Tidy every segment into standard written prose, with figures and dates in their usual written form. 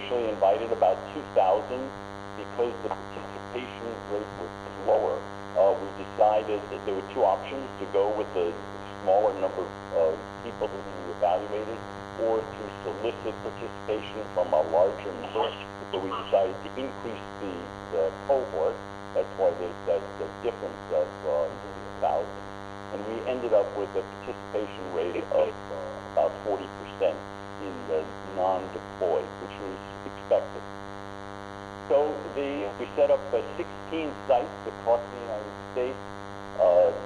initially invited about 2,000. Because the participation rate was lower, we decided that there were two options: to go with a smaller number of people to be evaluated, or to solicit participation from a larger number. So we decided to increase the cohort. That's why there's that the difference of 1,000. And we ended up with a participation rate of about 40% in the non-deployed, which was expected. So we set up 16 sites across the United States.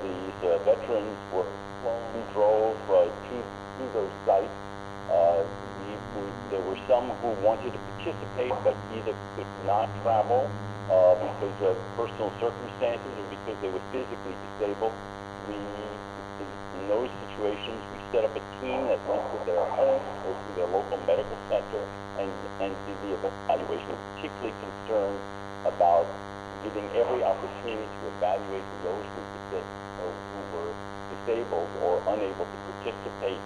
These veterans were flown, drove to those sites. There were some who wanted to participate but either could not travel because of personal circumstances or because they were physically disabled. In those situations, we set up a team that went to their home or to their local medical center and did the evaluation. Particularly concerned about giving every opportunity to evaluate those who were disabled or unable to participate,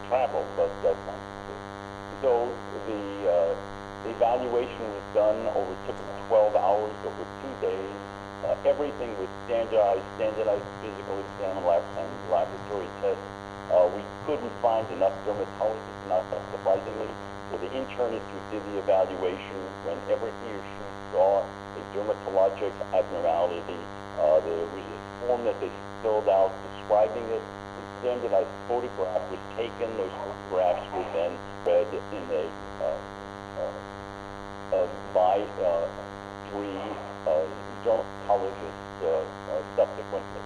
travel, but that kind of thing. So the evaluation was done over typically 12 hours over 2 days. Everything was standardized physical exam and laboratory tests. We couldn't find enough dermatologists, not surprisingly. So the internist who did the evaluation, whenever he or she saw a dermatologic abnormality, there was a form that they filled out describing it. The standardized photograph was taken. Those photographs were then read in by three dermatologists subsequently.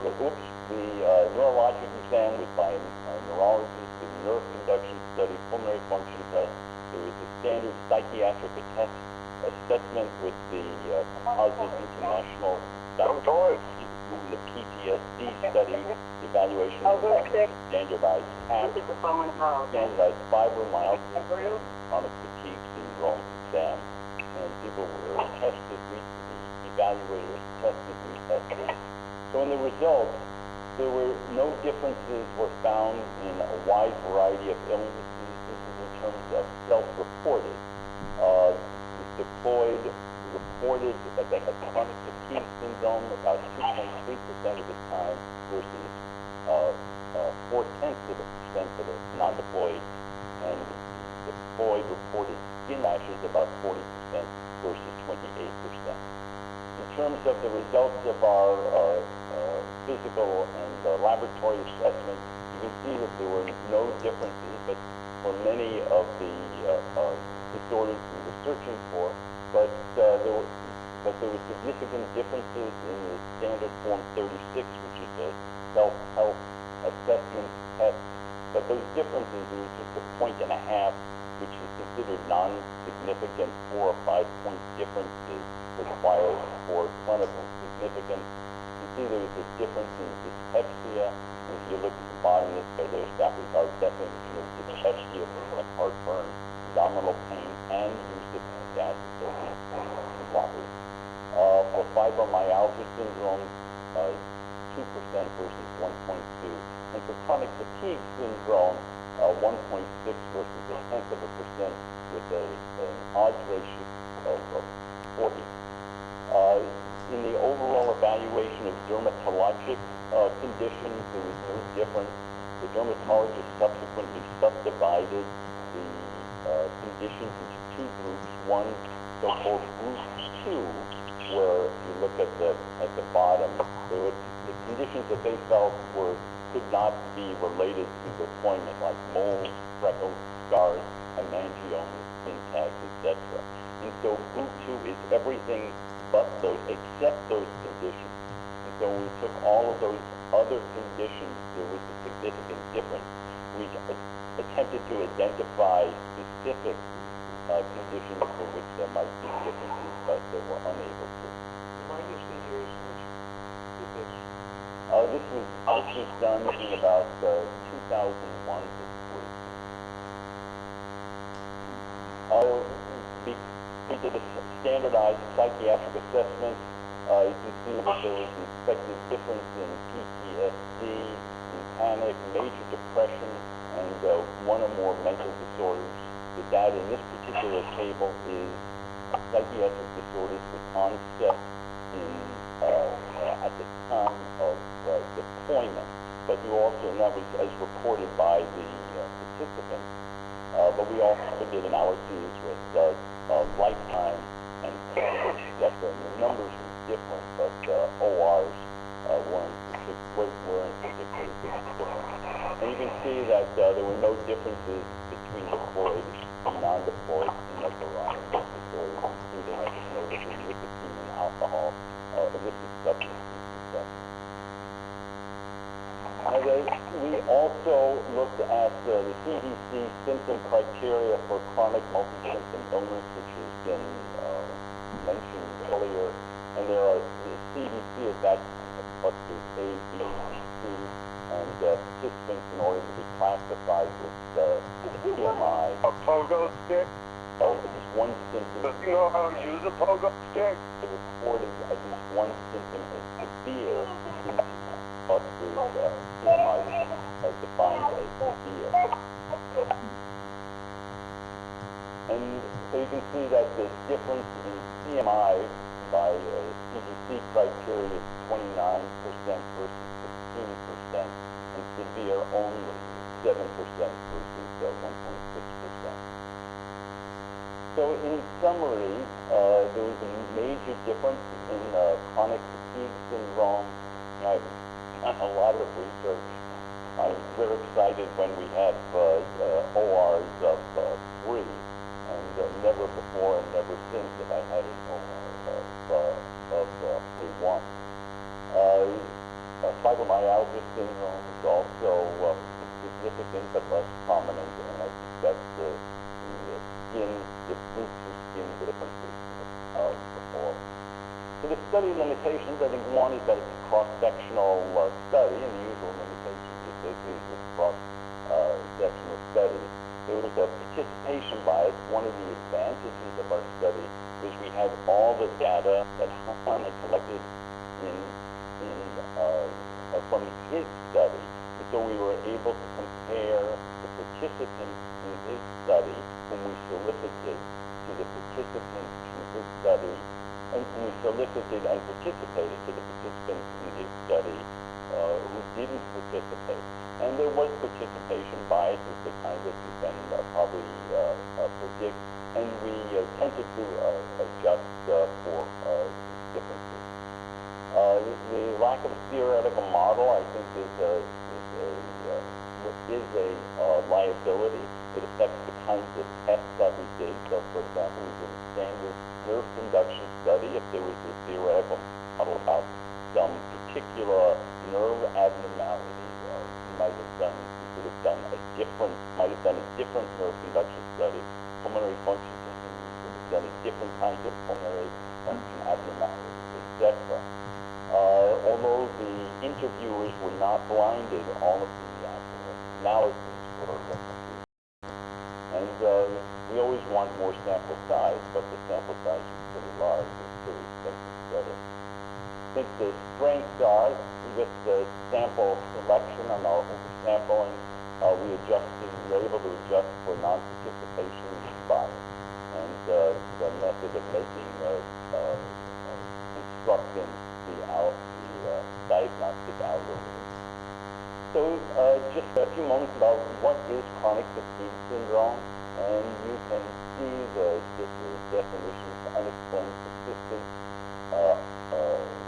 The neurologic exam was by a neurologist, the nerve conduction study, pulmonary function test. There was a standard psychiatric assessment with the Composite International the PTSD study, the evaluation of standardized TAP, standardized fibromyalgia, chronic fatigue syndrome exam. And people were tested, the evaluators tested, retested. So in the results, there were no differences were found in a wide variety of illnesses. This is in terms of self-reported. The deployed reported that they had chronic fatigue syndrome about 2.3% of the time versus 0.4% for the non-deployed, and the deployed reported skin rashes about 40% versus 28%. In terms of the results of our physical and laboratory assessment, you can see that there were no differences, but for many of the disorders we were searching for, but there were significant differences in the standard Form 36, which is a self-health assessment test. But those differences, there was just 1.5 points, which is considered non-significant. 4 or 5 point differences required for clinical significance. You see there was a difference in dyspepsia. And if you look at the bottom of this, that was our definition of dyspepsia for heartburn, abdominal pain, and use of gas blockers. For fibromyalgia syndrome, 2% versus 1.2. And for chronic fatigue syndrome, 1.6 versus 0.1% with an odds ratio of 40. In the overall evaluation of dermatologic conditions, there was no difference. The dermatologist subsequently subdivided the conditions into two groups. One, so-called Group 2, where you look at the bottom, there were the conditions that they felt could not be related to deployment, like moles, freckles, scars, hemangiomas, skin tags, etc. And so Group 2 is everything but those, except those conditions. And so when we took all of those other conditions, there was a significant difference. We attempted to identify specific conditions for which there might be differences, but they were unable to. Remind us the years in which you did this. This was done in about 2001 to 3. We did a standardized psychiatric assessment. You can see that there was an expected difference in PTSD, in panic, major depression, and one or more mental disorders. the data in this particular table is psychiatric disorders with onset in, at the time of deployment, but you also, and that was as reported by the participants, but we also did analyses with lifetime and etc. And the numbers were different, but ORs weren't particularly different. And you can see that there were no differences between deployed and non-deployed in a variety of disorders, including, I just noticed, nicotine and alcohol, illicit substances, etc. We also looked at the CDC symptom criteria for chronic multi-symptom illness, which has been mentioned earlier, and there are the CDC at that time clusters A, B, C, and participants, in order to be classified with PMI. A pogo stick? At least one symptom. Do you know how to use a pogo stick? They reported at least one symptom as severe. Clusters PMI as defined as severe. And so you can see that the difference in PMI by CDC criteria is 29% versus 15%, and severe only 7% versus 1.6%. So in summary, there was a major difference in chronic fatigue syndrome. I've done a lot of research. I was very excited when we had ORs of 3, and never before and never since have I had an OR of 1. Fibromyalgia syndrome is also significant but less prominent, and I suspect the groups of skin differences before. So the study limitations, I think one is that it's a cross-sectional study, and the usual limitations associated with cross-sectional studies. There was a participation bias. One of the advantages of our study was we had all the data that Han had collected from his study, and so we were able to compare the participants in his study whom we solicited to the participants in his study, and we solicited and participated to the participants in his study who didn't participate. And there was participation bias, as the kind that you can probably predict, and we tended to adjust for differences. The lack of a theoretical model, I think, is a liability. It affects the kinds of tests that we did. So, for example, we did a standard nerve conduction study. If there was a theoretical model about some particular nerve abnormality, we could have done a different nerve conduction study. Pulmonary function testing, we could have done a different kind of pulmonary function abnormality, etc. Although the interviewers were not blinded, all of the analyses were complete. And we always want more sample size, but the sample size is pretty large. It's pretty expensive study. I think the strengths are, with the sample selection and our oversampling, we were able to adjust for non-participation bias, and the method of making constructing the diagnostic algorithm. So just a few moments about what is chronic fatigue syndrome, and you can see the definitions: unexplained persistent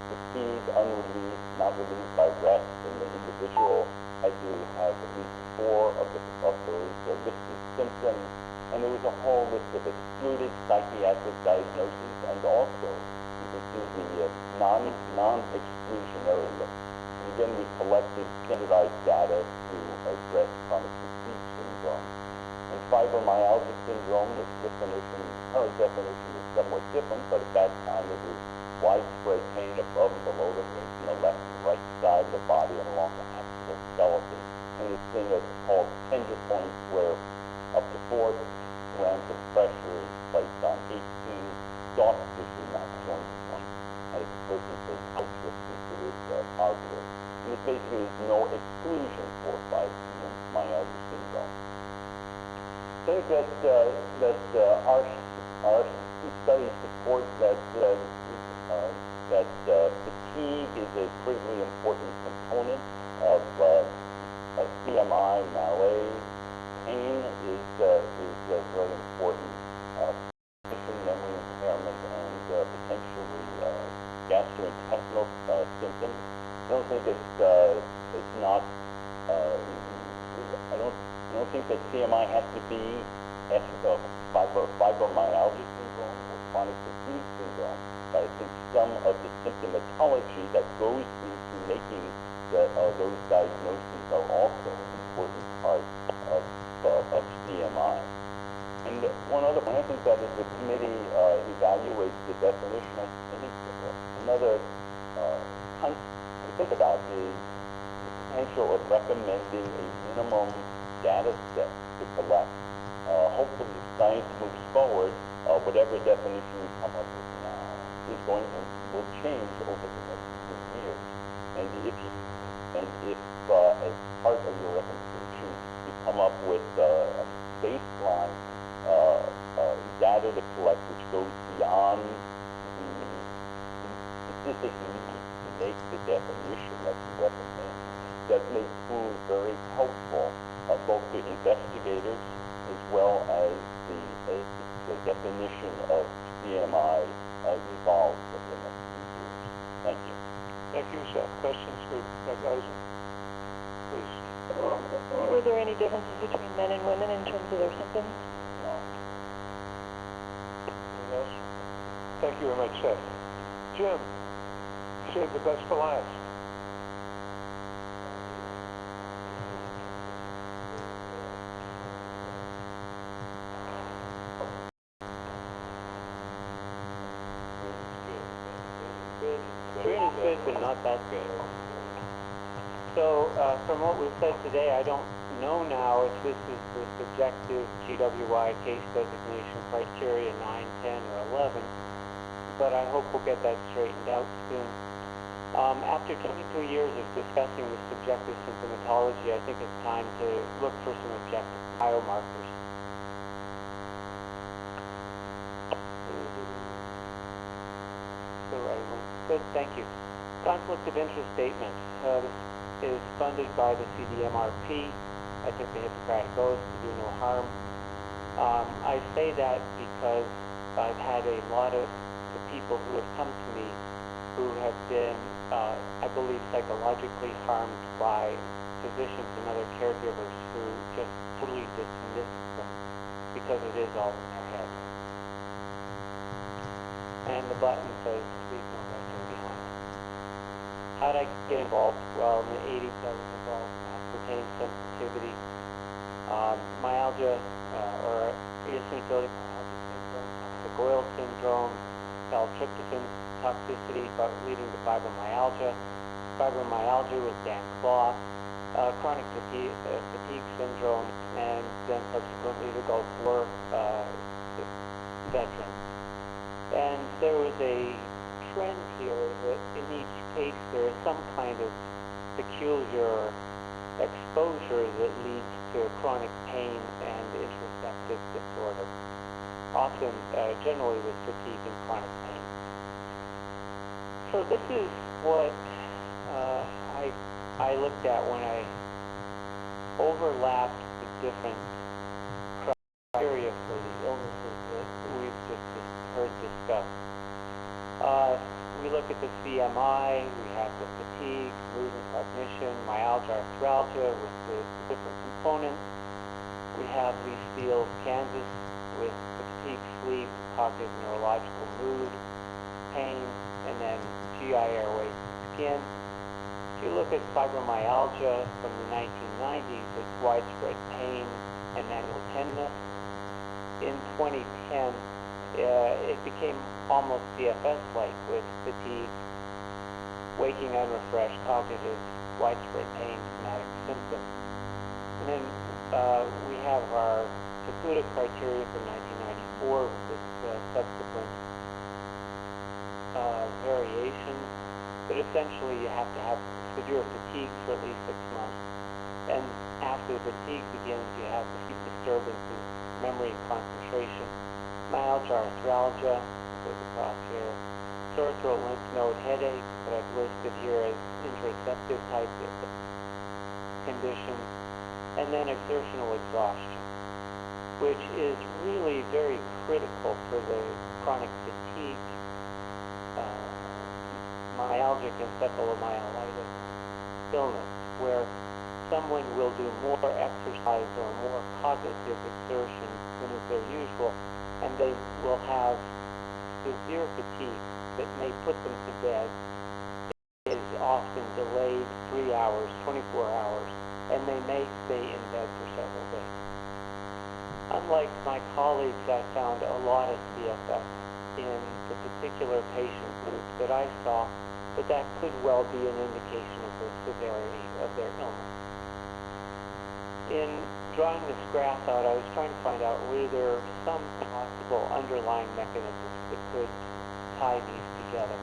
fatigue, unrelieved, not relieved by rest in the individual. Had to have at least 4 of those listed symptoms, and there was a whole list of excluded psychiatric diagnoses, and also you can see the non-exclusionary list. And again, we collected standardized data to address chronic fatigue syndrome. And fibromyalgia syndrome, the current definition is somewhat different, but at that time it was widespread pain above and below the ribs on the left and right side of the body and along the axial skeleton. And this thing is called tender points, where up to 4 grams of pressure is placed on 18 soft tissue, not joint points. And if the person says outstrips considered positive. And this basically is no exclusion for fibromyalgia syndrome. So think that our studies support that fatigue is a critically important component of CMI. Malaise, pain is very important. Memory impairment and potentially gastrointestinal symptoms. I don't think it's not. I don't think that CMI has to be fibromyalgia syndrome or chronic fatigue syndrome, but I think some of the symptomatology that goes into making those diagnoses are also an important part of CMI. And one other point, I think that as the committee evaluates the definition, I think another concept to think about is the potential of recommending a minimum data set to collect. Hopefully, if science moves forward, whatever definition we come up with now will change over the next few years. And if as part of your recommendation, you come up with a baseline data to collect which goes beyond the specific need to make the definition that you recommend, that may prove very helpful both to investigators as well as the definition of CMI evolves over the next few years. Thank you. Thank you, Seth. Questions for Dr. Eisen? Please. Were there any differences between men and women in terms of their symptoms? No. Anything else? Thank you very much, Seth. Jim, save the best for last. Good is good, but not that good. So, from what we've said today, I don't know now if this is the subjective GWI case designation criteria 9, 10, or 11, but I hope we'll get that straightened out soon. After 22 years of discussing the subjective symptomatology, I think it's time to look for some objective biomarkers. The right one. Good, thank you. Conflict of interest statement. This is funded by the CDMRP. I took the Hippocratic Oath to do no harm. I say that because I've had a lot of the people who have come to me who have been, I believe, psychologically harmed by physicians and other caregivers who just totally dismiss them because it is all in their head. And the button says, "Leave no record behind." How did I get involved? Well, in the 80s, I was involved in aspartame sensitivity, myalgia, or eosinophilic myalgia syndrome, toxic oil syndrome, L-tryptophan toxicity, but leading to fibromyalgia. Fibromyalgia with Dan Clough, chronic fatigue syndrome, and then subsequently the Gulf War veteran. And there was a trend here that in each case there is some kind of peculiar exposure that leads to chronic pain and introspective disorder, often generally with fatigue and chronic pain. So this is what I looked at when I overlapped the different criteria for the illnesses that we've just heard discussed. We look at the CMI, we have the fatigue, mood and cognition, myalgia, arthralgia with the different components. We have the Steele, Kansas with fatigue, sleep, cognitive, neurological, mood, pain, and then GI, airway, skin. If you look at fibromyalgia from the 1990s, it's widespread pain and manual tenderness. In 2010, it became almost CFS-like with fatigue, waking unrefreshed, cognitive, widespread pain, somatic symptoms. And then we have our Fukuda criteria from 1994 with its subsequent variations. But essentially, you have to have severe fatigue for at least 6 months. And after the fatigue begins, you have the sleep disturbances, memory and concentration, myalgia, arthralgia, goes across here, sore throat, lymph node, headache, that I've listed here as interoceptive type condition, and then exertional exhaustion, which is really very critical for the chronic fatigue, myalgic encephalomyelitis illness, where someone will do more exercise or more cognitive exertion than is their usual, and they will have severe fatigue that may put them to bed. It is often delayed 3 hours, 24 hours, and they may stay in bed for several days. Unlike my colleagues, I found a lot of CFS in the particular patient group that I saw, but that could well be an indication of the severity of their illness. In drawing this graph out, I was trying to find out were there some possible underlying mechanisms that could tie these together.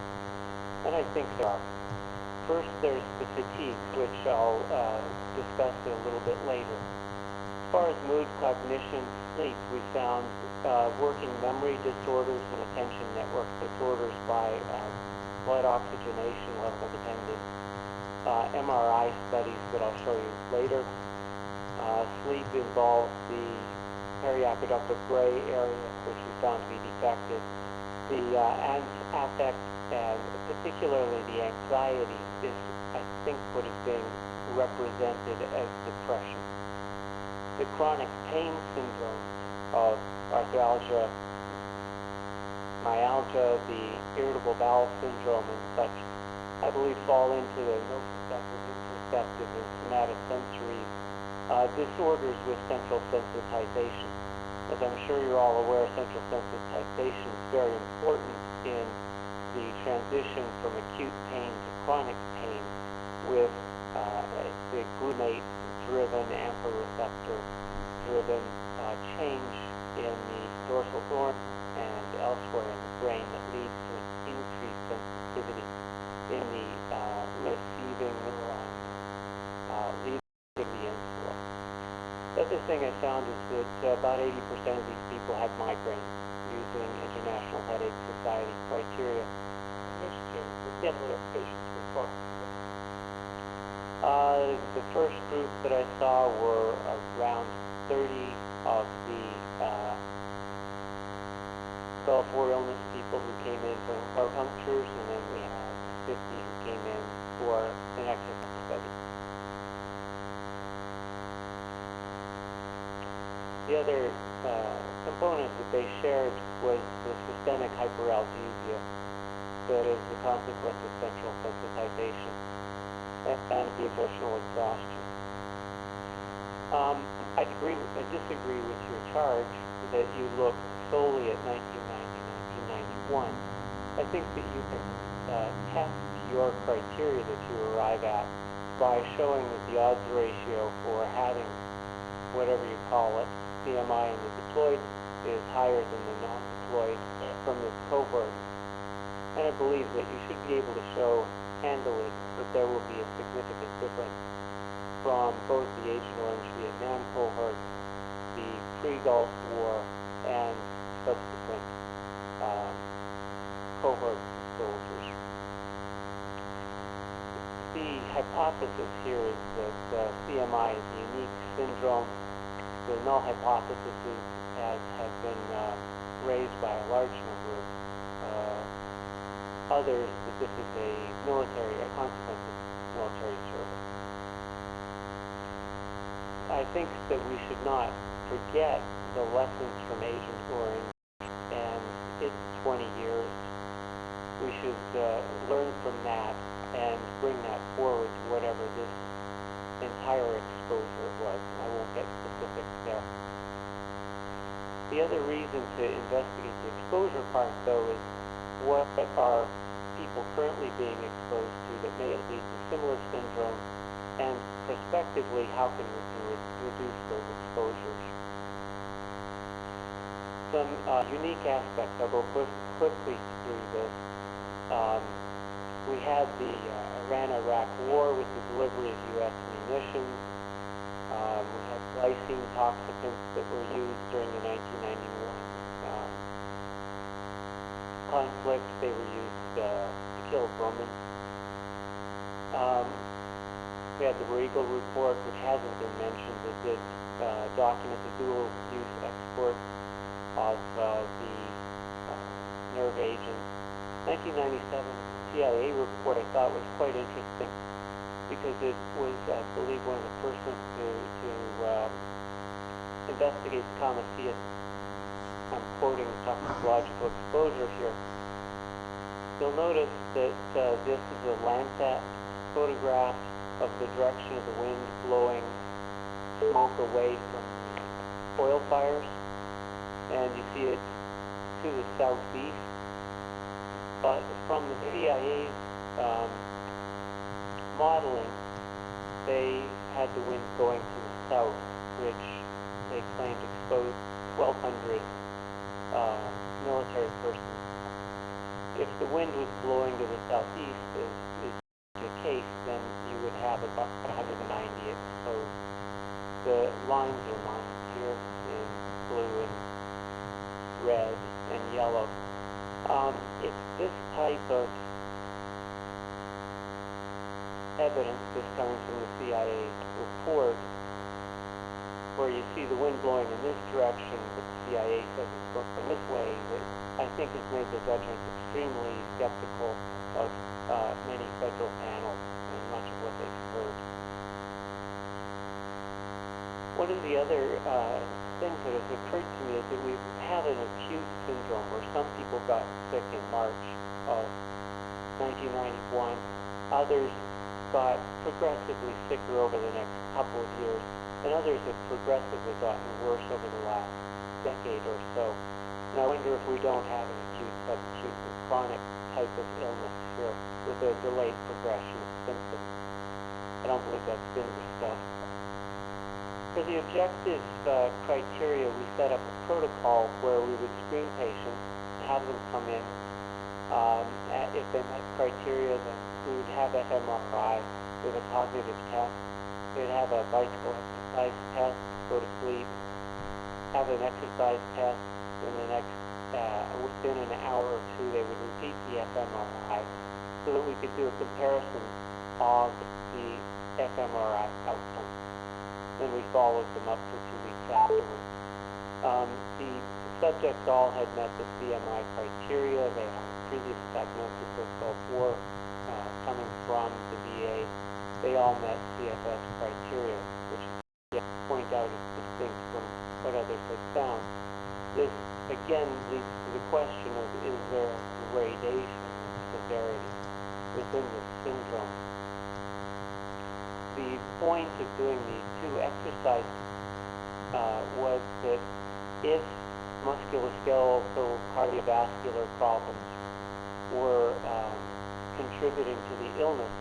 And I think there are. First, there's the fatigue, which I'll discuss a little bit later. As far as mood, cognition, sleep, we found working memory disorders and attention network disorders by blood oxygenation level dependent MRI studies that I'll show you later. Sleep involves the periaqueductal gray area, which we found to be defective. The affect, and particularly the anxiety, is, I think, what is being represented as depression. The chronic pain syndrome of arthralgia, myalgia, the irritable bowel syndrome, and such, I believe fall into the nociceptive, interoceptive, and somatosensory disorders with central sensitization. As I'm sure you're all aware, central sensitization is very important in the transition from acute pain to chronic pain with the glutamate-driven, AMPA receptor-driven change in the dorsal horn and elsewhere in the brain that leads to an increased sensitivity in the receiving neurons, leading to the insula. The other thing I found is that about 80% of these people had migraines using International Headache Society criteria. Yes, sir. Patients were talking The first group that I saw were around 30 of the Gulf War illness people who came in for heart punctures, and then we had 50 who came in for an exercise study. The other component that they shared was the systemic hyperalgesia that is the consequence of central sensitization and the exertional exhaustion. I disagree with your charge that you look solely at 1990, 1991. I think that you can test your criteria that you arrive at by showing that the odds ratio for having whatever you call it, CMI in the deployed, is higher than the non-deployed from this cohort. And I believe that you should be able to show handily that there will be a significant difference from both the Agent Orange Vietnam cohort, the pre-Gulf War, and subsequent cohort soldiers. The hypothesis here is that CMI is a unique syndrome. The null hypothesis has been raised by a large number of others that this is a consequence of military service. I think that we should not forget the lessons from Agent Orange and its 20 years. We should learn from that and bring that forward to whatever this entire exposure was. I won't get specifics there. The other reason to investigate the exposure part, though, is what are people currently being exposed to that may lead to similar syndrome, and prospectively, how can we reduce those exposures? Some unique aspects. I'll go quickly through this. We had the Iran-Iraq War with the delivery of U.S. munitions. We had lysine toxicants that were used during the 1991 conflict. They were used to kill vermin. We had the Regal report, which hasn't been mentioned, that did document the dual-use export of the nerve agent. 1997 CIA report I thought was quite interesting because it was, I believe, one of the first ones to investigate the Kamasia. I'm quoting toxicological exposure here. You'll notice that this is a Landsat photograph of the direction of the wind blowing smoke away from oil fires, and you see it to the southeast. But from the CIA's modeling, they had the wind going to the south, which they claimed exposed 1,200 military persons. If the wind was blowing to the southeast, is the case, then you would have about 190 exposed. The lines are marked here in blue and red and yellow. It's this type of evidence that's coming from the CIA report, where you see the wind blowing in this direction, but the CIA says it's blowing this way, that I think has made the veterans extremely skeptical of many federal panels and much of what they've heard. One of the other things that has occurred to me is that we've had an acute syndrome where some people got sick in March of 1991, others got progressively sicker over the next couple of years, and others have progressively gotten worse over the last decade or so. And I wonder if we don't have an acute, subacute, and chronic type of illness here with a delayed progression of symptoms. I don't believe that's been discussed. For the objective criteria, we set up a protocol where we would screen patients, have them come in. If they met criteria, then we would have fMRI with a cognitive test. They'd have a bicycle exercise test, go to sleep, have an exercise test, and the next, within an hour or two, they would repeat the fMRI so that we could do a comparison of the fMRI outcome. Then we followed them up for 2 weeks afterwards. The subjects all had met the CMI criteria. They had previous diagnosis of Gulf War coming from the VA. They all met CFS criteria, which I point out is distinct from what others had found. This, again, leads to the question of, is there gradation of severity within this syndrome? The point of doing these two exercises was that if musculoskeletal cardiovascular problems were contributing to the illness,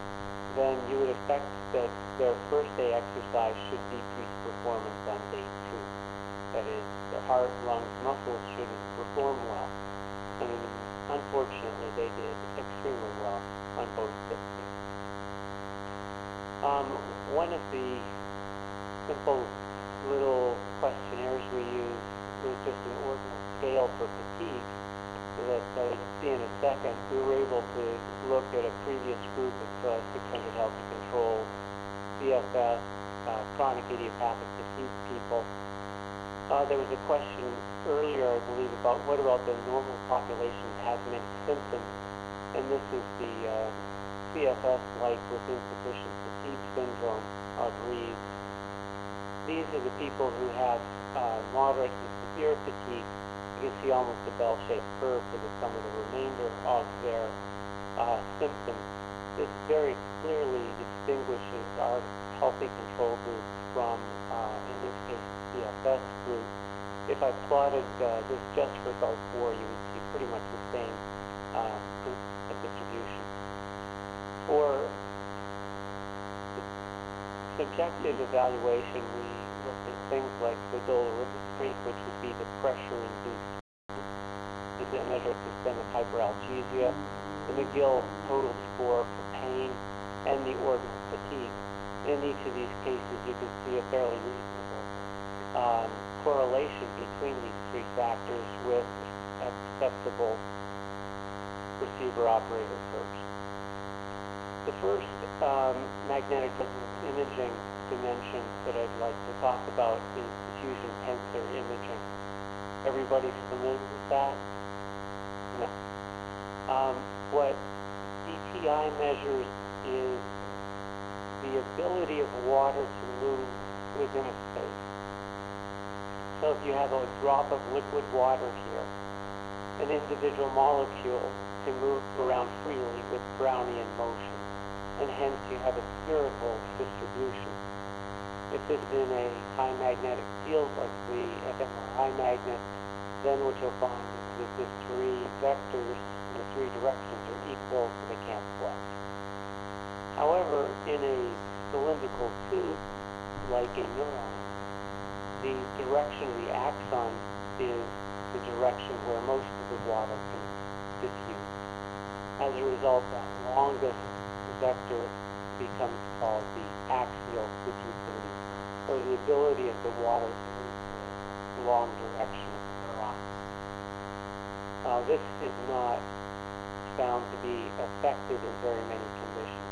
then you would expect that their first day exercise should decrease performance on day 2. That is, their heart, lungs, muscles shouldn't perform well. And unfortunately, they did extremely well on both days. One of the simple little questionnaires we used was just an ordinal scale for fatigue that you'll see in a second. We were able to look at a previous group of 600 healthy controls, CFS, chronic idiopathic fatigue people. There was a question earlier, I believe, about what about the normal population that has many symptoms, and this is the CFS like with insufficient fatigue syndrome of Reeves. These are the people who have moderate to severe fatigue. You can see almost a bell-shaped curve for some of the remainder of their symptoms. This very clearly distinguishes our healthy control group from, in this case, the CFS group. If I plotted this just for Gulf War, you would see pretty much the same distribution. For subjective evaluation, we looked at things like the dolorimetry, which would be the pressure-induced measure of systemic hyperalgesia, the McGill total score for pain, and the ordinal fatigue. In each of these cases, you can see a fairly reasonable correlation between these three factors with acceptable receiver operator curves. The first magnetic resonance imaging dimension that I'd like to talk about is diffusion tensor imaging. Everybody familiar with that? No. What DTI measures is the ability of water to move within a space. So if you have a drop of liquid water here, an individual molecule can move around freely with Brownian motion, and hence you have a spherical distribution. If this is in a high magnetic field like the fMRI magnet, then what you'll find is that the three vectors, the three directions are equal, so they can't flex. However, in a cylindrical tube, like a neuron, the direction of the axon is the direction where most of the water can diffuse. As a result, that longest vector becomes called the axial diffusivity, or the ability of the water to move the long direction of the neuron. This is not found to be effective in very many conditions.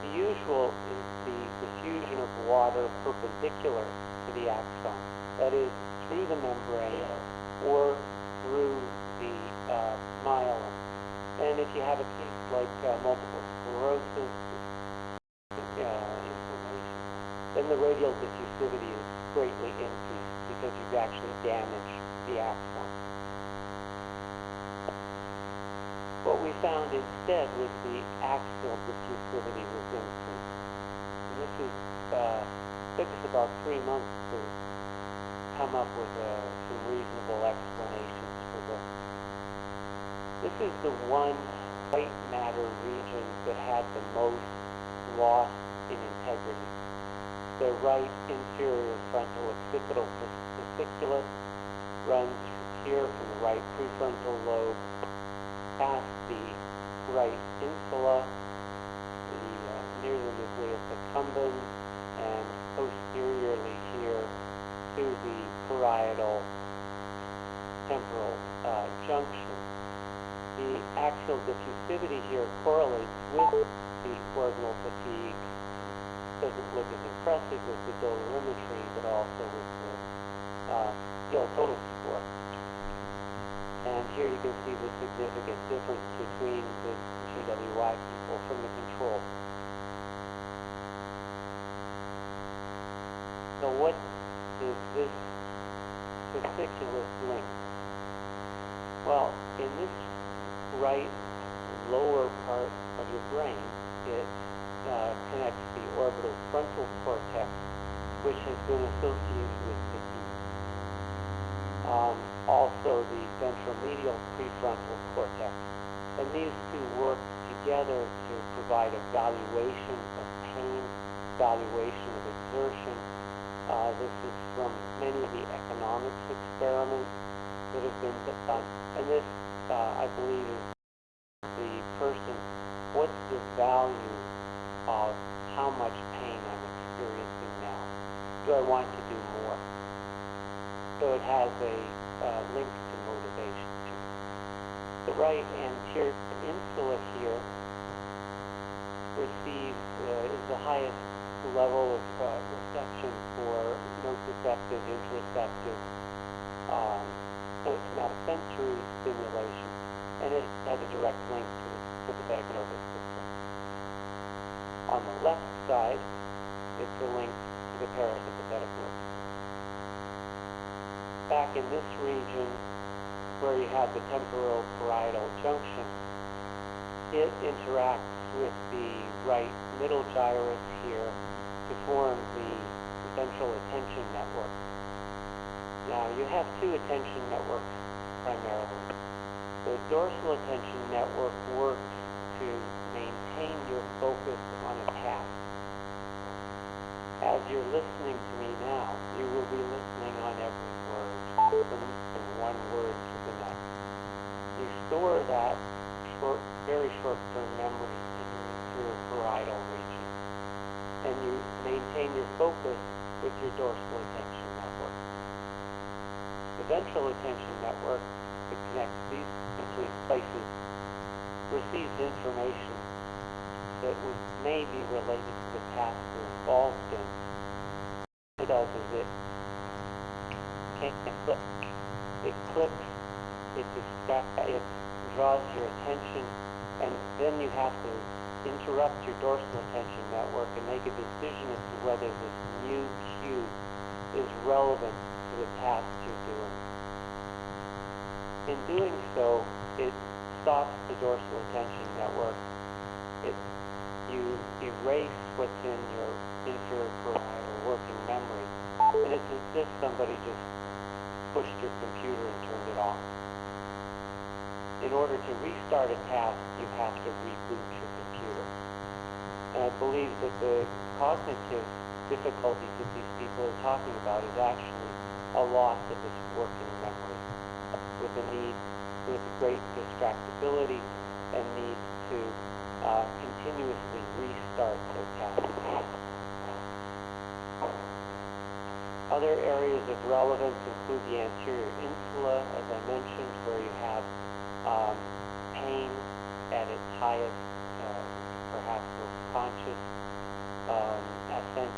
The usual is the diffusion of water perpendicular to the axon, that is, through the membrane or through the myelin. And if you have a case like multiple sclerosis, inflammation, then the radial diffusivity is greatly increased because you've actually damaged the axon. What we found instead was the axial diffusivity was increased. And this is, took us about 3 months to come up with some reasonable explanations for this. This is the one white matter region that had the most loss in integrity. The right inferior frontal occipital fasciculus runs here from the right prefrontal lobe past the right insula, near the nucleus accumbens, and posteriorly here to the parietal temporal junction. The axial diffusivity here correlates with the orbital fatigue. Doesn't look as impressive with the dolorimetry, but also with the Gill total score. And here you can see the significant difference between the GWI people from the control. So what is this fasciculus link? Well, in this right lower part of your brain, it connects the orbital frontal cortex, which has been associated with fatigue. Also the ventromedial prefrontal cortex. And these two work together to provide evaluation of pain, evaluation of exertion. This is from many of the economics experiments that have been done. And this, I believe, is the person, what's the value of how much pain I'm experiencing now? Do I want to do more? So it has a link to motivation too. The right anterior insula here receives is the highest level of reception for nociceptive, interoceptive, somatosensory stimulation, and it has a direct link to the sympathetic nervous system. On the left side, it's a link to the parasympathetic nervous system. Back in this region, where you have the temporal parietal junction, it interacts with the right middle gyrus here to form the central attention network. Now, you have two attention networks primarily. The dorsal attention network works to maintain your focus on a task. As you're listening to me now, you will be listening on every word, from one word to the next. You store that very short-term memory in your parietal region, and you maintain your focus with your dorsal attention network. ventral attention network that connects these three places receives information that may be related to the task you're involved in. What it does is it clicks, it draws your attention, and then you have to interrupt your dorsal attention network and make a decision as to whether this new cue is relevant to the task you're doing. In doing so, it stops the dorsal attention network. You erase what's in your inferior parietal working memory, and it's as if somebody just pushed your computer and turned it off. In order to restart a task, you have to reboot your computer. And I believe that the cognitive difficulties that these people are talking about is actually a loss of this working memory, with great distractibility and need to continuously restart their task. Other areas of relevance include the anterior insula, as I mentioned, where you have pain at its highest, perhaps most conscious ascent.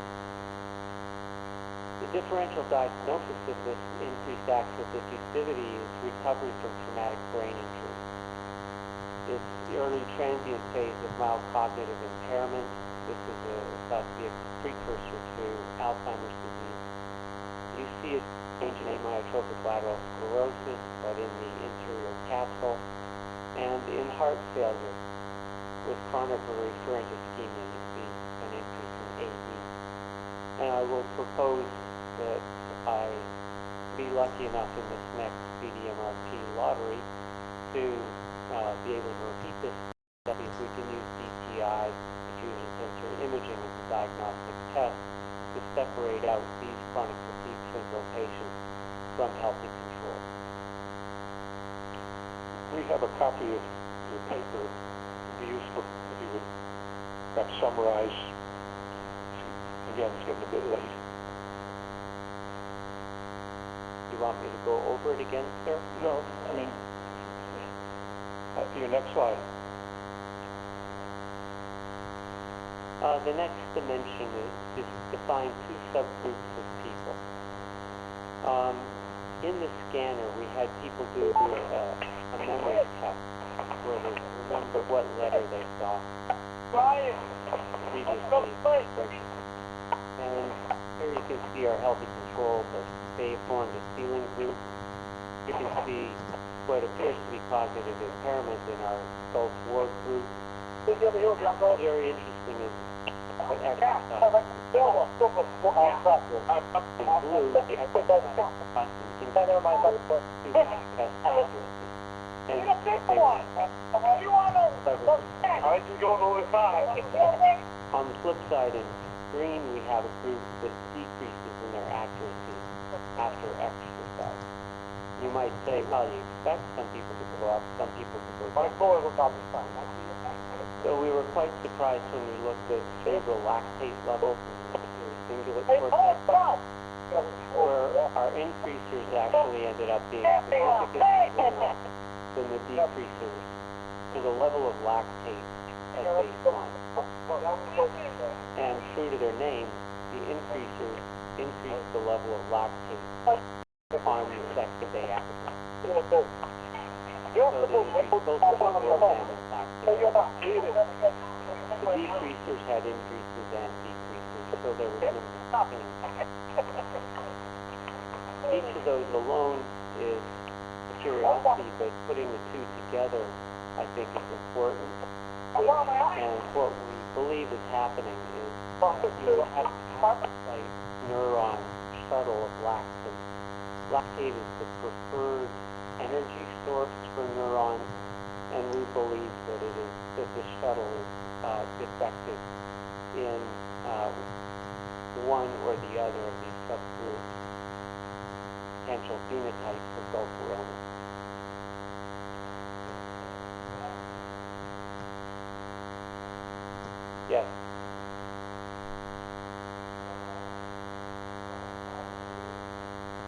The differential diagnosis of this increased axial diffusivity is recovery from traumatic brain injury. It's the early transient phase of mild cognitive impairment. This is thought to be a precursor to Alzheimer's disease. You see a change in amyotrophic lateral sclerosis, but in the interior capsule, and in heart failure with coronary pharyngeal ischemia, you see an increase in AE. And I will propose that I be lucky enough in this next CDMRT lottery to be able to repeat this study if we can use DTI, diffusion sensory imaging, as a diagnostic test to separate out these chronic fatigue syndrome patients from healthy control. We have a copy of your paper. It'd be useful if you would perhaps summarize. Again, it's getting a bit late. You want me to go over it again, sir? No, I mean, your next slide. The next dimension is define two subgroups of people. In the scanner, we had people do a memory test where they remembered what letter they saw previously. And here you can see our healthy control, but they formed a ceiling group. You can see what appears to be cognitive impairment in our Gulf War group. Very interesting is what exercise. In blue, the exercise constant on the flip side, in green, we have a group that decreases in their accuracy after exercise. You might say, well, you expect some people to go up, some people to go down. So we were quite surprised when we looked at cerebral lactate levels in the cingulate cortex, where our increasers actually ended up being significantly lower than the decreasers to the level of lactate at baseline. And true to their name, the increasers increased the level of lactate on the second day after. So they increased both the level and lactate. The decreasers had increases and decreases, so there was no change. Each of those alone is a curiosity, but putting the two together, I think, is important. And what we believe is happening is you have a neuron shuttle of lactate. Lactate is the preferred energy source for neurons, and we believe that this shuttle is defective in one or the other of these subgroups, potential phenotypes of Gulf War illness. Yes.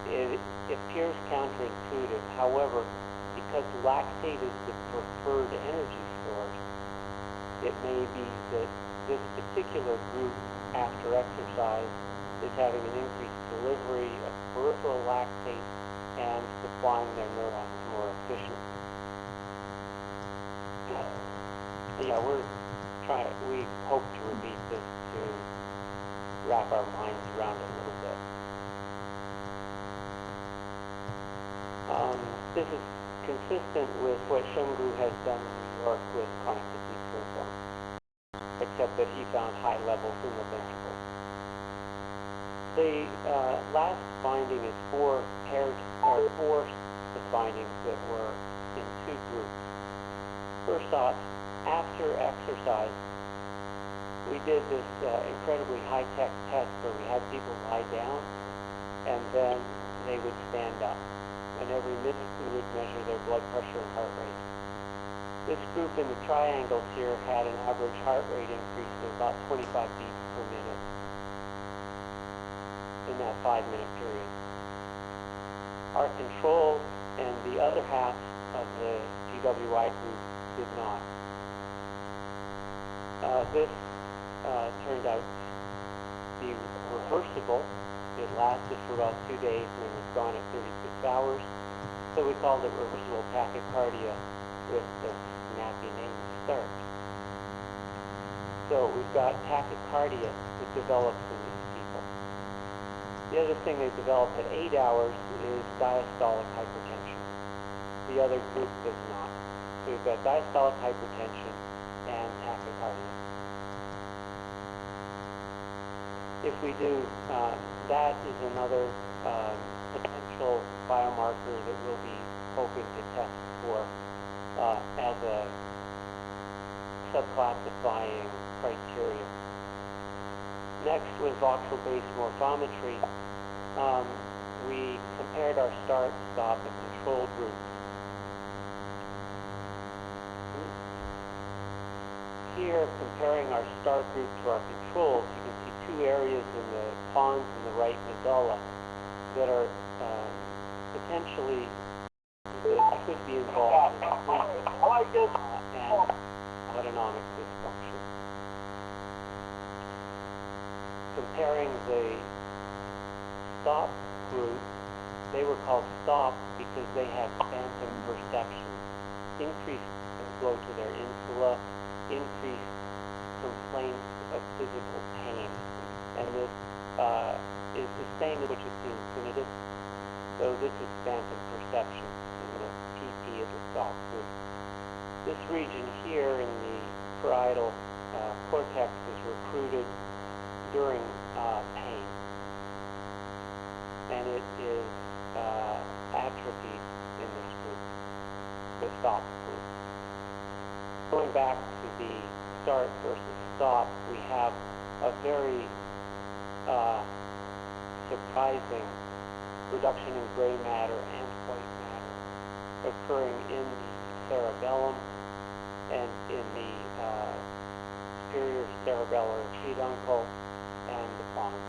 It It appears counterintuitive. However, because lactate is the preferred energy source, it may be that this particular group after exercise is having an increased delivery of peripheral lactate and supplying their neurons more efficiently. Yeah, we hope to repeat this to wrap our minds around it a little bit. This is consistent with what Shungu has done in New York with chronic fatigue syndrome, except that he found high levels in the ventricles. The last finding is four findings that were in two groups. First off, after exercise, we did this incredibly high-tech test where we had people lie down and then they would stand up. And every minute we would measure their blood pressure and heart rate. This group in the triangles here had an average heart rate increase of about 25 beats per minute in that 5-minute period. Our control and the other half of the GWI group did not. This turned out to be reversible. It lasted for about 2 days and then was gone at 36 hours. So we called it reversible tachycardia with the snappy name START. So we've got tachycardia that develops in these people. The other thing they developed at 8 hours is diastolic hypertension. The other group does not. So we've got diastolic hypertension and tachycardia. If we do, that is another potential biomarker that we'll be hoping to test for as a subclassifying criteria. Next was voxel-based morphometry. We compared our start, stop, and control groups. Here, comparing our start group to our controls, you can see two areas in the pons and the right medulla that are potentially that could be involved in sleep and autonomic dysfunction. Comparing the stop group, they were called stop because they had phantom perception, increased flow to their insula, increased complaints of physical pain, and this is the same as what you see in tinnitus. So this is phantom perception in the PP of the stop group. This region here in the parietal cortex is recruited during pain, and it is atrophied in this group, the stop group. Going back to the start versus stop, we have a very surprising reduction in gray matter and white matter occurring in the cerebellum and in the superior cerebellar peduncle and the pons.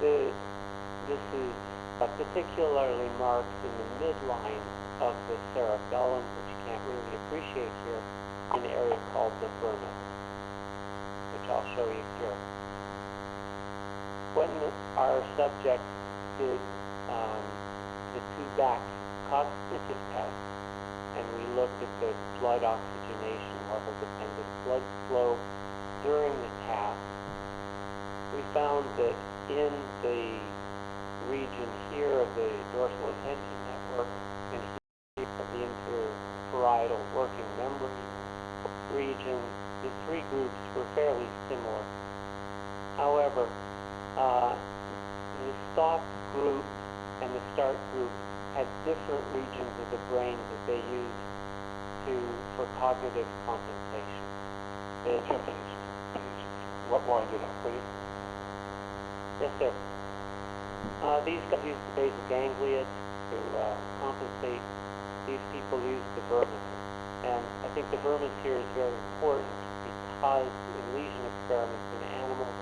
This is particularly marked in the midline of the cerebellum, which you can't really appreciate here, in an area called the vermis, which I'll show you here. When our subject did the two-back cognitive test, and we looked at the blood oxygenation level-dependent blood flow during the task, we found that in the region here of the dorsal attention network and here of the inferior parietal working memory region, the three groups were fairly similar. However, the stop group and the start group had different regions of the brain that they used for cognitive compensation. What line did it please? Yes, sir. These guys use the basal ganglia to compensate. These people use the vermis. And I think the vermis here is very important because in lesion experiments in animals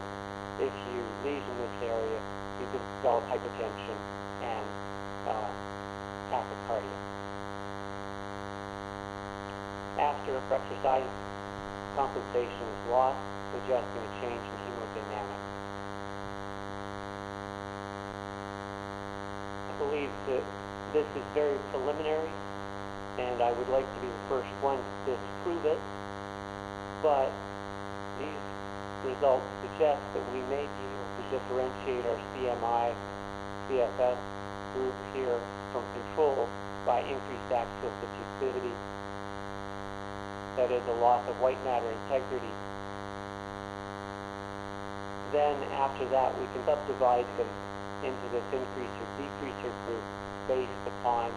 if you lesion this area, you develop hypertension and tachycardia. After exercise, compensation is lost, suggesting a change in hemodynamics. I believe that this is very preliminary, and I would like to be the first one to disprove it, but these results suggest that we may be able to differentiate our CMI, CFS group here from control by increased axial diffusivity, that is a loss of white matter integrity. Then after that we can subdivide them into this increaser decreaser group based upon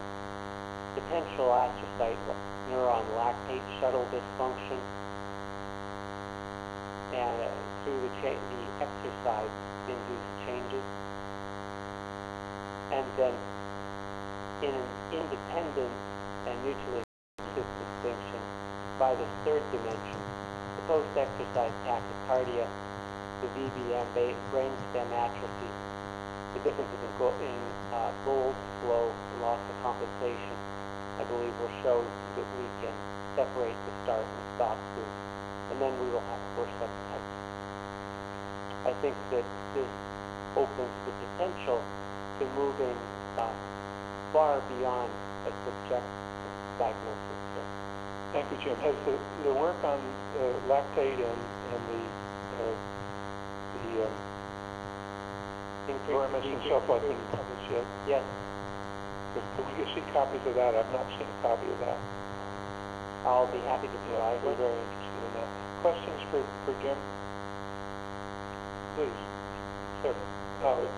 potential astrocyte neuron lactate shuttle dysfunction and through the exercise induced changes, and then in an independent and mutually exclusive distinction by the third dimension, the post-exercise tachycardia, the VBM brainstem atrophy, the differences in gold flow and loss of compensation, I believe will show that we can separate the start and stop groups, and then we will have 4 subtypes. I think that this opens the potential to moving far beyond a subjective diagnosis. Thank you, Jim. Has the work on lactate and the Lorimer and so forth been published yet? Yes. Could we see copies of that? I've not seen a copy of that. I'll be happy to provide We're one. very interested in that. Questions for Jim? Please. Sir. Howard.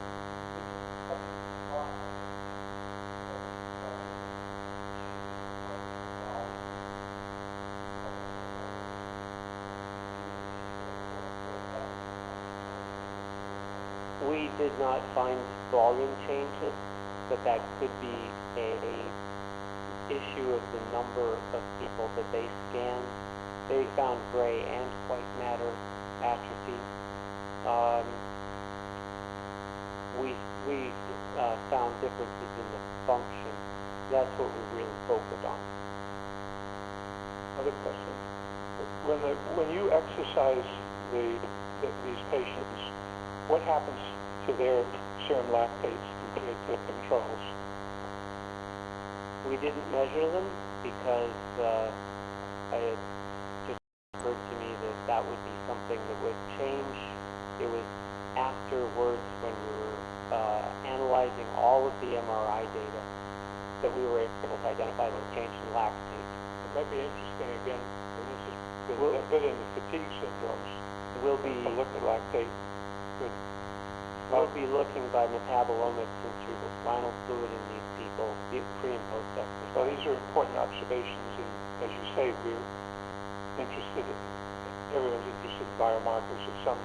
We did not find volume changes, but that could be a issue of the number of people that they scanned. They found gray and white matter atrophy. We found differences in the function. That's what we really focused on. Other questions? When you exercise these patients, what happens to their serum lactates compared to controls? We didn't measure them because it just occurred to me that that would be something that would change. It was afterwards when we were analyzing all of the MRI data that we were able to identify the change in lactate. It might be interesting again, and this is good in the fatigue syndromes. We'll be to look at lactate. Good. We'll be looking by metabolomics and cerebral spinal fluid in these people, pre and post exercise. Well, these are important observations, and as you say, we're interested everyone's interested in biomarkers of some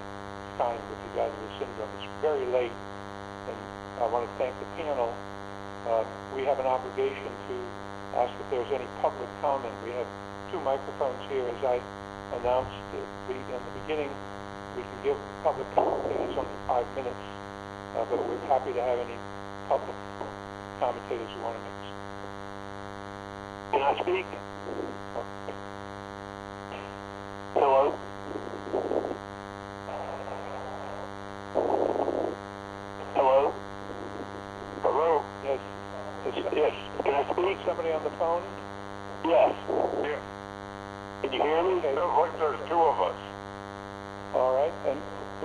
kind with regard to the syndrome. It's very late, and I want to thank the panel. We have an obligation to ask if there's any public comment. We have 2 microphones here. As I announced in the beginning, we can give public commentators only 5 minutes, but we're happy to have any public commentators who want to make. Can I speak? Okay. Hello? Hello? Hello? Yes. Yes. Can I speak? Somebody on the phone? Yes. Yes. Can you hear me? Okay. Sounds like there's 2 of us. All right. And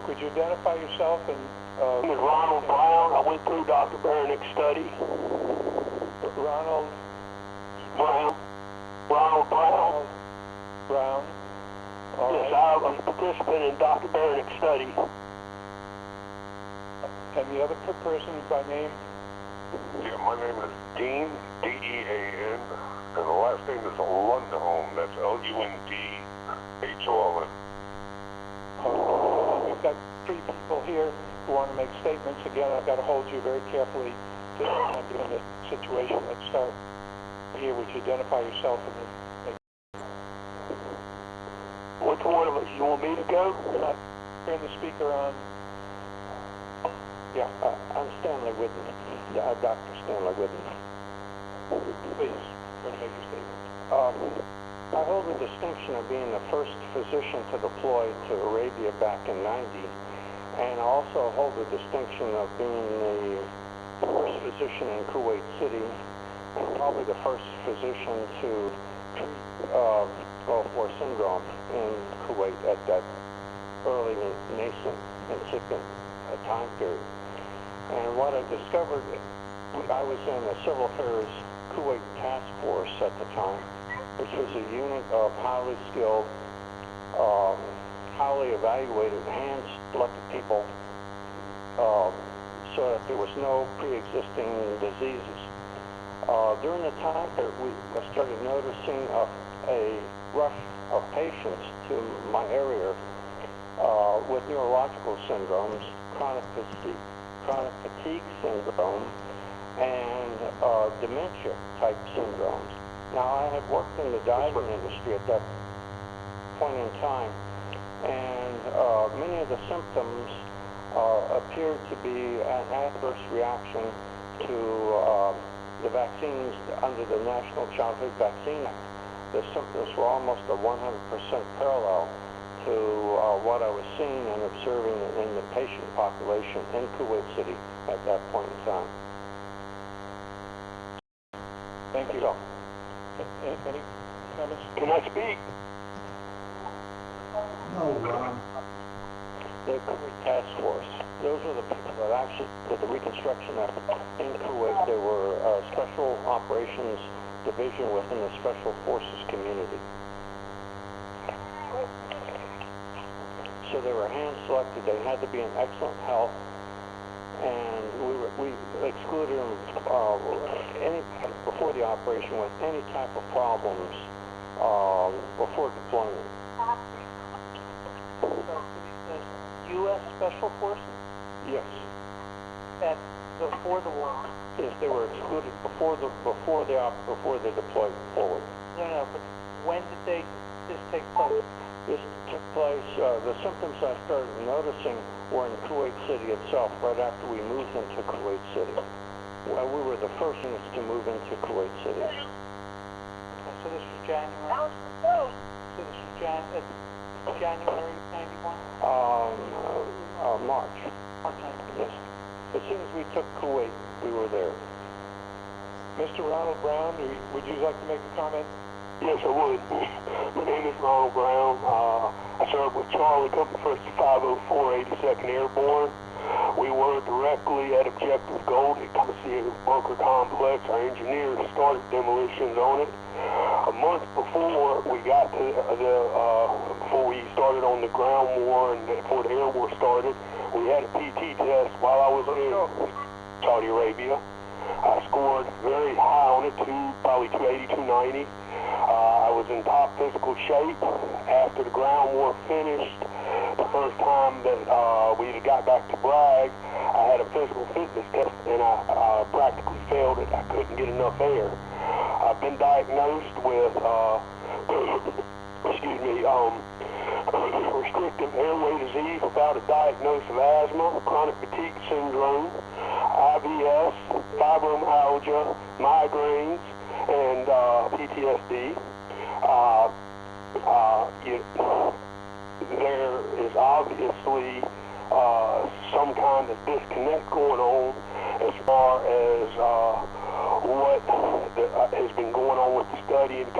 could you identify yourself and? My name is Ronald Brown. I went through Dr. Bernick's study. Ronald Brown. Ronald Brown. Ronald Brown. All Yes, right. I was a participant in Dr. Bernick's study. And the other person by name? Yeah, my name is Dean, D-E-A-N, and the last name is Lundholm. That's L-U-N-D-H-O-L-M. We've got 3 people here who want to make statements. Again, I've got to hold you very carefully given the situation. Let's start here. Would you identify yourself and then make... Which one of us? You want me to go? Turn the speaker on. Yeah, I'm Stanley Whitten, Dr. Stanley Whitten. please, go to make your statement. I hold the distinction of being the first physician to deploy to Arabia back in '90, and I also hold the distinction of being the first physician in Kuwait City, and probably the first physician to treat Gulf War syndrome in Kuwait at that early nascent incipient time period. And what I discovered, I was in the Civil Affairs Kuwait Task Force at the time, which was a unit of highly skilled, highly evaluated, hand-selected people, so that there was no pre-existing diseases. During the time period, I started noticing a rush of patients to my area with neurological syndromes, chronic fatigue syndrome, and dementia-type syndromes. Now, I had worked in the diving industry at that point in time, and many of the symptoms appeared to be an adverse reaction to the vaccines under the National Childhood Vaccine Act. The symptoms were almost a 100% parallel to what I was seeing and observing in the patient population in Kuwait City at that point in time. Thank you. Any comments? Can I speak? The Kuwait Task Force. Those were the people that actually did the reconstruction effort in Kuwait. They were Special Operations Division within the Special Forces community. So they were hand-selected. They had to be in excellent health, and we excluded them before the operation with any type of problems before deployment. U.S. Special Forces? Yes. Before the war? Yes, they were excluded before they deployed forward. No, but when did this take place? This took place, the symptoms I started noticing were in Kuwait City itself, right after we moved into Kuwait City. We were the first units to move into Kuwait City. Okay, so this was January? So this was January 91? March. March 91. Yes. As soon as we took Kuwait, we were there. Mr. Ronald Brown, would you like to make a comment? Yes, I would. My name is Ronald Brown. I served with Charlie Company 1st 504 82nd Airborne. We were directly at Objective Gold at the bunker complex. Our engineers started demolitions on it. A month before we got to before we started on the ground war and before the air war started, we had a PT test while I was in Saudi Arabia. I scored very high on it, probably 280, 290. I was in top physical shape. After the ground war finished, the first time that we got back to Bragg, I had a physical fitness test, and I practically failed it. I couldn't get enough air. I've been diagnosed with, restrictive airway disease without a diagnosis of asthma, chronic fatigue syndrome, IBS, fibromyalgia, migraines, and PTSD. There is obviously some kind of disconnect going on as far as what has been going on with the study, and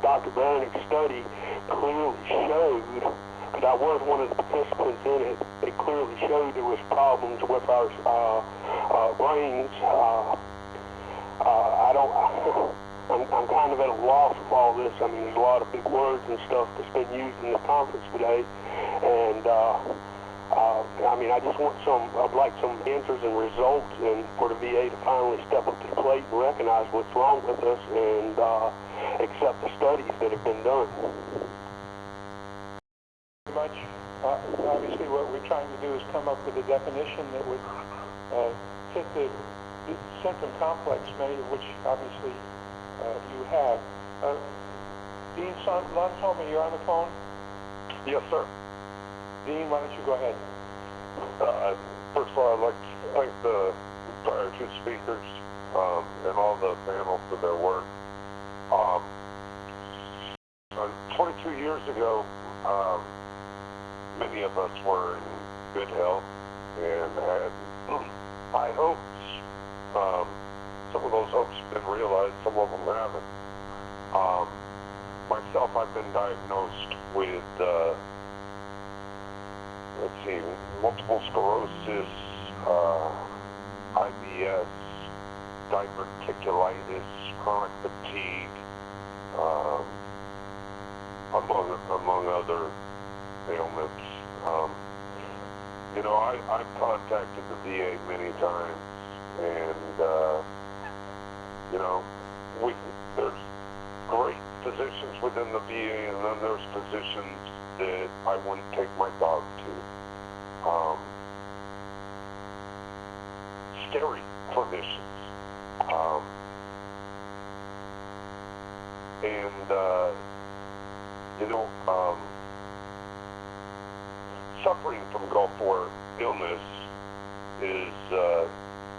Dr. Berenick's study clearly showed, because I was one of the participants in it, it clearly showed there was problems with our brains. I'm kind of at a loss with all this. I mean, there's a lot of big words and stuff that's been used in this conference today, and I'd like some answers and results, and for the VA to finally step up to the plate and recognize what's wrong with us and accept the studies that have been done. Much. Obviously, what we're trying to do is come up with a definition that would fit the symptom complex, many of which obviously you have. Dean Lundholm, you're on the phone? Yes, sir. Dean, why don't you go ahead? First of all, I'd like to thank the prior two speakers and all the panel for their work. 22 years ago, many of us were in good health and had high hopes. Some of those hopes have been realized, some of them haven't. Myself, I've been diagnosed with, multiple sclerosis, IBS, diverticulitis, chronic fatigue, among other ailments. I've contacted the VA many times, and there's great physicians within the VA, and then there's physicians that I wouldn't take my dog to. Scary clinicians. Suffering from Gulf War illness is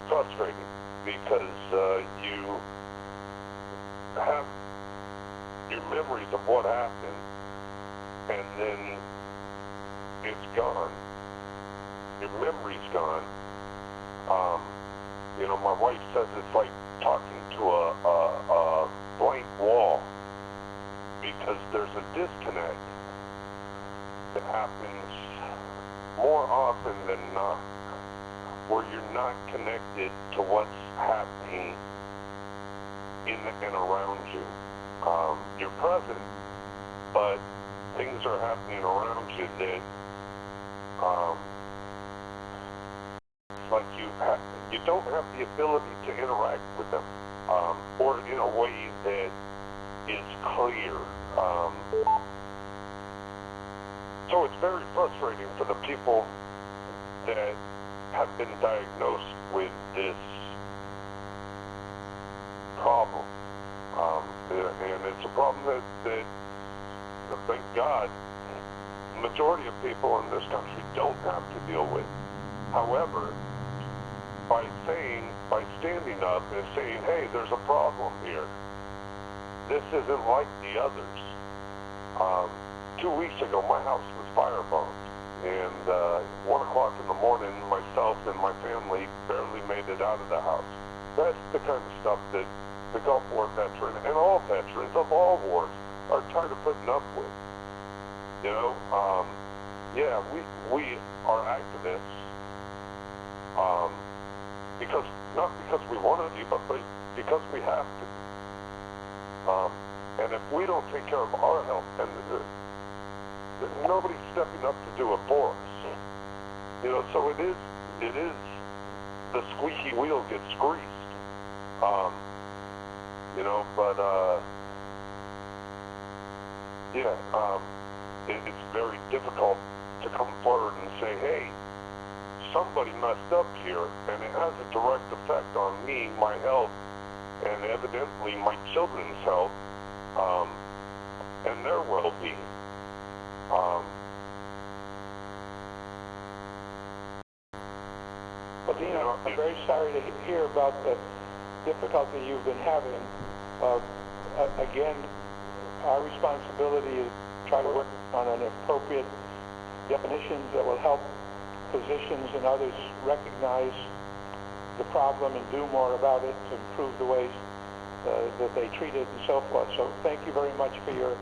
frustrating because you have your memories of what happened, and then it's gone. Your memory's gone. My wife says it's like talking to a blank wall because there's a disconnect that happens more often than not, where you're not connected to what's happening in and around you. You're present, but things are happening around you that it's like you don't have the ability to interact with them, or in a way that is clear. So it's very frustrating for the people that have been diagnosed with this problem. And it's a problem that thank God, the majority of people in this country don't have to deal with. However, by standing up and saying, hey, there's a problem here, this isn't like the others. 2 weeks ago, my house was firebombed, and 1 o'clock in the morning, myself and my family barely made it out of the house. That's the kind of stuff that the Gulf War veteran and all veterans of all wars are tired of putting up with. We are activists, not because we want to be, but because we have to. And if we don't take care of our health, then nobody's stepping up to do it for us. So it is the squeaky wheel gets greased. It's very difficult to come forward and say, hey, somebody messed up here, and it has a direct effect on me, my health, and evidently my children's health, and their well-being. Well, Dean, I'm very sorry to hear about the difficulty you've been having. Again, our responsibility is to try to work on an appropriate definitions that will help physicians and others recognize the problem and do more about it to improve the ways that they treat it and so forth. So thank you very much for your